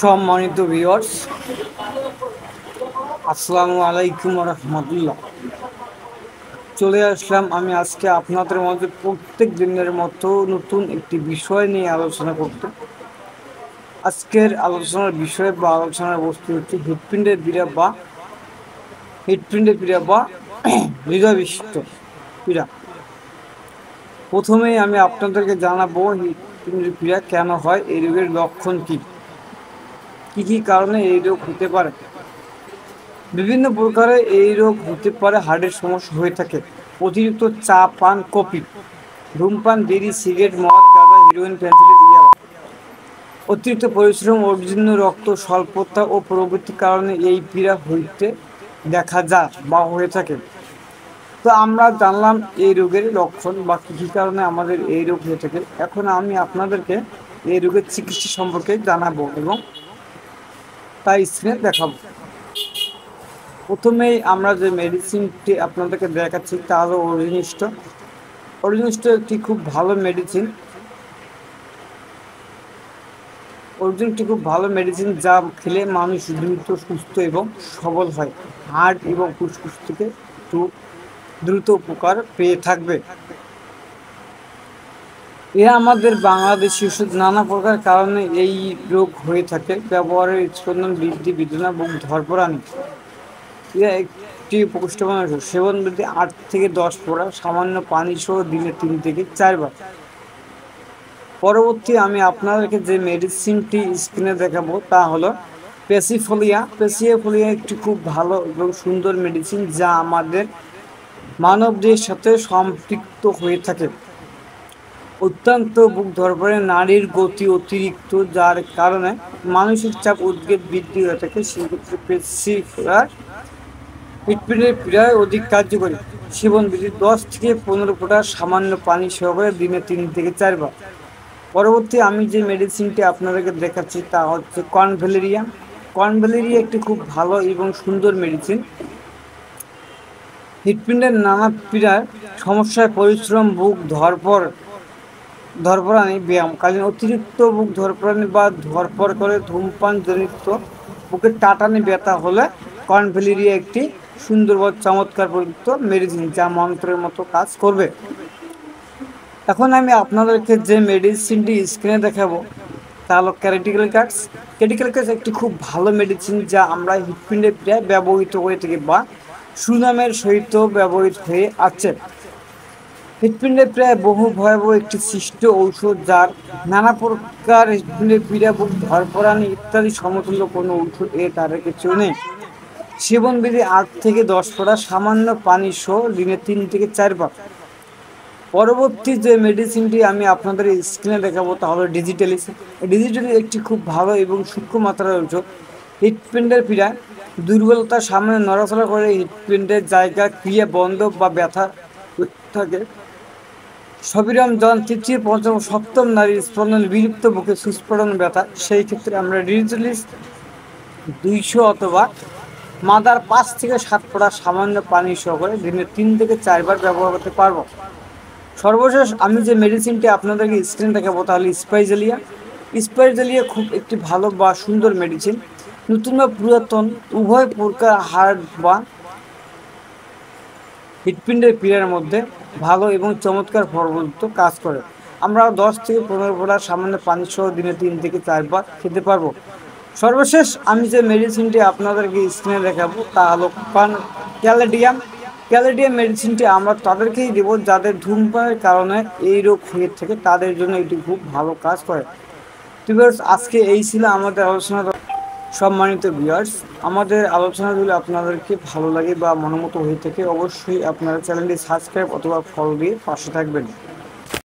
সম্মানিত ভিউয়ার্স, আসসালামু আলাইকুম রহমতুল্লাহ। চলে আসলাম আমি আজকে আপনাদের মধ্যে প্রত্যেক দিনের মতো নতুন একটি বিষয় নিয়ে আলোচনা করতে। আজকের আলোচনার বিষয় বা আলোচনার বস্তু হচ্ছে হৃৎপিণ্ডের পীড়া বা হৃদয় বিশিষ্ট পীড়া। প্রথমেই আমি আপনাদেরকে জানাবো হৃৎপিণ্ডের পীড়া কেন হয়, এই রোগের লক্ষণ কি কি কারণে এই রোগ হতে পারে। বিভিন্ন প্রকারের এই রোগ হতে পারে। হার্টের সমস্যা হয়ে থাকে, অতিরিক্ত চা পান, কফি, ধূমপান, বিড়ি, সিগারেট, মদ, গাঁজা, হিরোইন, ফেন্সিডিল, ইয়াবা, অতিরিক্ত পরিশ্রম, অর্জিন্য রক্ত স্বল্পতা ও প্রভৃতির কারণে এই পীড়া হইতে দেখা যায় বা হয়ে থাকে। তো আমরা জানলাম এই রোগের লক্ষণ বা কী কারণে আমাদের এই রোগ হয়ে থাকে। এখন আমি আপনাদেরকে এই রোগের চিকিৎসা সম্পর্কে জানাবো এবং তাই স্ক্রিনে দেখাবো। প্রথমেই আমরা যে মেডিসিনটি আপনাদেরকে দেখাচ্ছি তা হলো অরিজিনিস্ট একটি খুব ভালো মেডিসিন যা খেলে মানুষ দ্রুত সুস্থ এবং সবল হয়। হার্ট এবং ফুসফুস থেকে দ্রুত উপকার পেয়ে থাকবে। এরা আমাদের বাংলাদেশি ওষুধ নানা প্রকার কারণে এই রোগ হয়ে থাকে। ব্যবহারের স্পন্দন বৃদ্ধি, বেদনা, বুক ধরপড়ানি। এরা একটি পুষ্টিকর ওষুধ। সেবন বৃদ্ধি 8 থেকে 10 ফোঁটা সামান্য পানি সহ দিনে 3 থেকে 4 বার। পরবর্তী আমি আপনাদেরকে যে মেডিসিনটি স্ক্রিনে দেখাবো তা হলো প্যাসিফোলিয়া একটি খুব ভালো এবং সুন্দর মেডিসিন যা আমাদের মানবদেহের সাথে সম্পৃক্ত হয়ে থাকে। অত্যন্ত বুক ধরপড়ে, নাড়ির গতি অতিরিক্ত যার কারণে মানসিক চাপ উদ্বেগ বৃদ্ধি হয়ে থাকে, সেক্ষেত্রে হৃৎপিণ্ডের পীড়ায় অধিক কার্যকরী। সেবন বিধি 10 থেকে 15 ফোঁটা সামান্য পানি সহকারে দিনে 3 থেকে 4 বার। পরবর্তী আমি যে মেডিসিনটি আপনাদেরকে দেখাচ্ছি তা হচ্ছে কর্নভ্যালেরিয়া একটি খুব ভালো এবং সুন্দর মেডিসিন। হৃৎপিণ্ডের নানা পীড়ার সমস্যায় পরিশ্রম, বুক ধরপড়ানি, ব্যায়ামকালীন অতিরিক্ত বুক ধরপড়ানি বা ধরপড় করে, ধূমপান জনিত বুকের টাটানি, ব্যথা হলে কর্নভ্যালেরিয়া একটি সুন্দর বা চমৎকার পরিচিত মেডিসিন যা মন্ত্রের মতো কাজ করবে। এখন আমি আপনাদেরকে যে মেডিসিনটি স্ক্রিনে দেখাবো তা হলো ক্যাটিক্যাল একটি খুব ভালো মেডিসিন যা আমরা হৃৎপিণ্ডের পীড়ায় ব্যবহৃত হয়ে থাকি বা সুনামের সহিত ব্যবহৃত হয়ে আছে। হৃৎপিণ্ডের প্রায় বহু ভয়াবহ একটি সৃষ্ট ঔষধ যার নানা প্রকার হৃৎপিণ্ডের পীড়া, বুক ধরপড়ানি ইত্যাদি সমতুল্য কোনো ঔষধ তার কিছু নেই। সেবন বিধি 8 থেকে 10 ফোঁটা সামান্য পানি সহ দিনে 3 থেকে 4 বার। পরবর্তী যে মেডিসিনটি আমি আপনাদের স্ক্রিনে দেখাবো তা হলো ডিজিটালিস একটি খুব ভালো এবং সূক্ষ্ম মাত্রার ঔষধ। হৃৎপিণ্ডের পীড়া, দুর্বলতার সামনে নড়াচড়া করে হৃৎপিণ্ডের জায়গা ক্রিয়া বন্ধ বা ব্যথা থাকে, সবিরাম জন, তৃতীয়, পঞ্চম, সপ্তম নারীর স্পন্দন বিলুপ্ত, বুকে সুস্ফোটন, ব্যথা, সেই ক্ষেত্রে আমরা ডিজিটালিস 200 অথবা মাদার 5 থেকে 7 ফোঁটা সামান্য পানি সহকারে দিনে 3 থেকে 4 বার ব্যবহার করতে পারবো। সর্বশেষ আমি যে মেডিসিনটি আপনাদেরকে স্ক্রিনে দেখাবো তাহলে স্পাইজালিয়া খুব একটি ভালো বা সুন্দর মেডিসিন। নতুন বা পুরাতন উভয় প্রকার হার্ট বা হৃৎপিণ্ডের পীড়ার মধ্যে ভালো এবং চমৎকার ফলপ্রদ কাজ করে। আমরা 10 থেকে 15 ফোঁটা সামান্য পানি সহ দিনে 3 থেকে 4 বার খেতে পারবো। সর্বশেষ আমি যে মেডিসিনটি আপনাদেরকে স্ক্রিনে দেখাবো তা হলো ক্যালেডিয়াম মেডিসিনটি আমরা তাদেরকেই দেবো যাদের ধূমপানের কারণে এই রোগ হয়ে থাকে, তাদের জন্য এটি খুব ভালো কাজ করে। আজকে এই ছিল আমাদের আলোচনা। সম্মানিত ভিউয়ার্স, আমাদের আলোচনাগুলো আপনাদেরকে ভালো লাগে বা মনোমতো হয়ে থাকে, অবশ্যই আপনারা চ্যানেলটি সাবস্ক্রাইব অথবা ফলো দিয়ে পাশে থাকবেন।